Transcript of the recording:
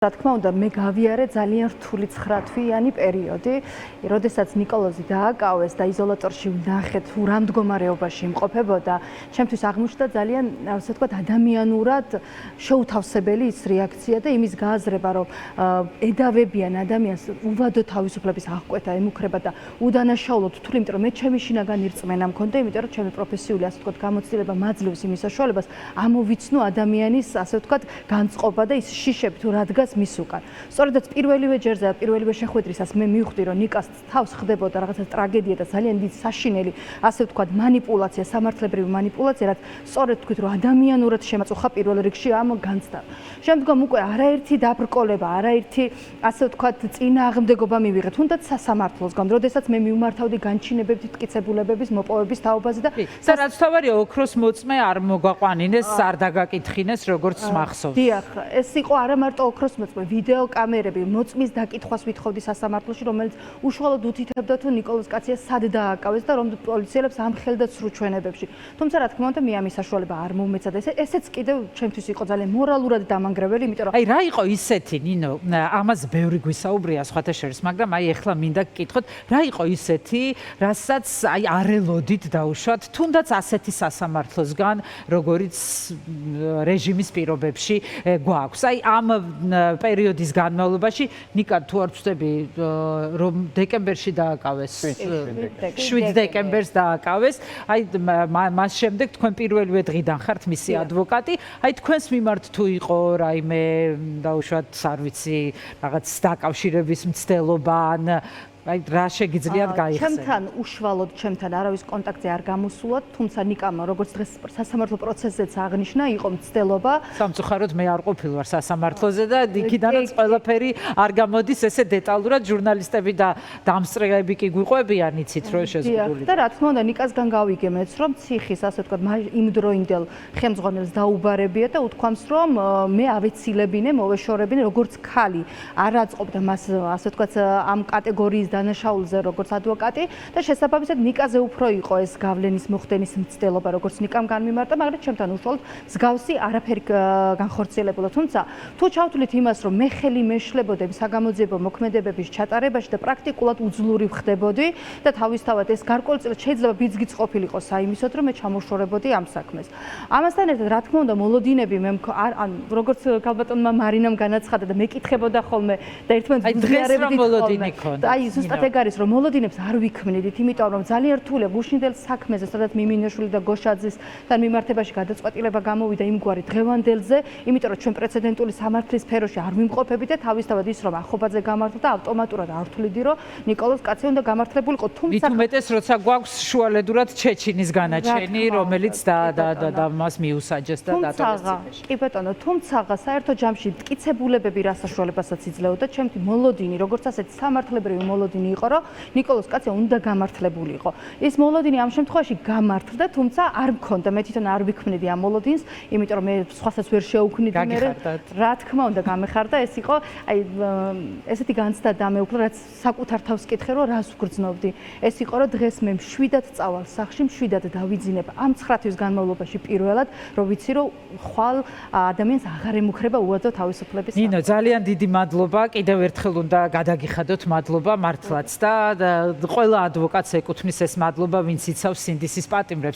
რა თქმა უნდა, მე გავიარე ძალიან რთული 9 თვიანი პერიოდი, როდესაც ნიკოლოზი დააკავეს და იზოლატორში ვნახეთ, თუ რა მდგომარეობაში იმყოფებოდა, ჩემთვის აღმოჩნდა ძალიან, ასე ვთქვათ, ადამიანურად შეუთავსებელი ის რეაქცია და იმის გააზრება, რომ ედავებიან ადამიანს უვადო თავისუფლების აღკვეთა ემუქრება და უდანაშაულოდ თვლი, იმიტომ რომ მე ჩემი შინაგანი რწმენა მქონდა, იმიტომ რომ ჩემი პროფესიული, ასე ვთქვათ, გამოცდილება მაძლევს იმის საშუალებას, ამოვიცნო ადამიანის, ასე ვთქვათ, განწყობა და ის შიშები თუ რადგან მის უკან. სწორედაც პირველივე ჯერზე, პირველივე შეხვედრისას მე მივხვდი, რომ ნიკას თავს ხდებოდა რაღაცა ტრაგედია და ძალიან დიდი საშინელი, ასე ვთქვათ, манипуляция, სამართლებრივი манипуляция, რაც სწორედ თქვით, რომ ადამიანურად შემაწუხა პირველ რიგში ამ განცდამ. შემდგომ უკვე არაერთი დაბრკოლება, არაერთი, ასე ვთქვათ, წინააღმდეგობა მივიღეთ, თუნდაც სასამართლოსგან, როდესაც მე მიმართავდი განჩინებებით მტკიცებულებების მოპოვების თაობაზე და რაც თავარია ოქროს მოწმე არ მოგაყვანინეს, არ დაგაკითხინეს, როგორც მახსოვს. დიახ, ეს იყო არა მარტო ოქროს მოწმე, ვიდეო კამერები, მოწმის დაკითხვას ვითხოვდი სასამართლოში, რომელიც უშუალოდ უთითებდა თუ ნიკოლოზ კაცია სად დააკავეს და რომ პოლიციელებს ამხელდა სრუჩვენებებში. თუმცა რა თქმა უნდა, მე ამის საშუალება არ მომეცა და ესეც კიდევ ჩემთვის იყო ძალიან მორალურად დამანგრეველი, იმიტომ რომ აი რა იყო ისეთი, ნინო, ამას ბევრი გვისაუბრია სხვათა შორის, მაგრამ აი ეხლა მინდა გკითხოთ, რა იყო ისეთი, რასაც აი არ ელოდით დაუშვათ, თუნდაც ასეთი სასამართლოსგან, როგორიც რეჟიმის პირობებში გვაქვს. აი ამ პერიოდის განმავლობაში ნიკა თუ არ ვწდები, რომ დეკემბერში დააკავეს, 7 დეკემბერს დააკავეს, აი მას შემდეგ თქვენ პირველივე დღიდან ხართ მისი ადვოკატი, აი თქვენს მიმართ თუ იყო რაიმე დაუშვათ, არ ვიცი, რაღაც დაკავშირების მცდელობა ან აი რა შეგიძლიათ გაიხსენოთ? ჩემთან უშუალოდ ჩემთან არავის კონტაქტზე არ გამოსულა, თუმცა ნიკამ როგორც დღეს სასამართლო პროცესზეც აღნიშნა, იყო მცდელობა. სამწუხაროდ მე არ ყოფილი ვარ სასამართლოზე და იქიდანაც ყველაფერი არ გამოდის ესე დეტალურად, ჟურნალისტები და დამსწრეები კი გვიყვებიან, იცით რომ შეზღუდული. და რა თქმა უნდა, ნიკასგან გავიგე მეც, რომ ციხის, ასე ვთქვათ, იმდროინდელ ხელმძღვანელს დაუბარებია და უთქვამს, რომ მე ავეცილებინე, მოვეშორებინე, როგორც ქალი, არ აწყობდა მას, ასე ვთქვათ, ამ კატეგორიის დანაშაულზე როგორც ადვოკატი და შესაბამისად ნიკაზე უფრო იყო ეს გავლენის მოხდენის მცდელობა როგორც ნიკამ განმიმარტა, მაგრამ ჩემთან უშუალოდ მსგავსი არაფერი განხორციელებულა. თუმცა თუ ჩავთვლით იმას, რომ მე ხელი მეშლებოდი საგამოძიებო მოქმედებების ჩატარებაში და პრაქტიკულად უძლური ხდებოდი და თავისთავად ეს გარკვეულწილად შეიძლება ბიძგიც ყოფილიყო საიმისოდ, რომ მე ჩამოშორებოდი ამ საქმეს. ამასთან ერთად, რა თქმა უნდა, მოლოდინები მე ან როგორც ქალბატონმა მარინამ განაცხადა და მეკითხებოდა ხოლმე და ერთმანეთს გულიარებდით ხოლმე. აი ზუსტად ეგ არის, რომ მოლოდინებს არ ვიქმნიდით, იმიტომ რომ ძალიან რთულია გუშინდელ საქმეზე, სადაც მიმინეშვილი და გოშაძისთან მიმართებაში გადაწყვეტილება გამოვიდა იმგვარი დღევანდელზე, იმიტომ რომ ჩვენ პრეცედენტული სამართლის სფეროში არ ვიმყოფებით და თავისთავად ის რომ ახობაძე გამართლა და ავტომატურად არ ვთვლიდი, რომ ნიკოლოზ კაცი უნდა გამართლებულიყო, თუმცა მით უმეტეს როცა გვაქვს შუალედურად ჩეჩინის განაჩენი, რომელიც და მას მიუსაჯეს და დატოვეს ციხეში. კი ბატონო, თუმცა საერთო ჯამში მტკიცებულებები რა საშუალებასაც იძლეოდა, ჩემთი მოლოდინი, როგორც ასეთი სამართლებრივი მოლოდინი იყო, რომ ნიკოლოზ კაცია უნდა გამართლებულიყო. ის მოლოდინი ამ შემთხვევაში გამართლდა, თუმცა არ მქონდა, მე თვითონ არ ვიქმნიდი ამ მოლოდინს, იმიტომ რომ მე სხვასაც ვერ შევუქმნიდი მე. რა თქმა უნდა, გამეხარდა, ეს იყო, აი ესეთი განცდა დამეუფლა, რაც საკუთარ თავს კითხე, რომ რას ვგრძნობდი. ეს იყო, რომ დღეს მე მშვიდად წავალ სახლში, მშვიდად დავიძინებ ამ 9 თვის განმავლობაში პირველად, რომ ვიცი, რომ ხვალ ადამიანს აღარ ემუქრება უვადო თავისუფლების. ნინო, ძალიან დიდი მადლობა, კიდევ ერთხელ უნდა გადაგიხადოთ მადლობა მართლაც და ყველა ადვოკატს ეკუთვნის ეს მადლობა, ვინც იცავს სინდისის პატიმრებს.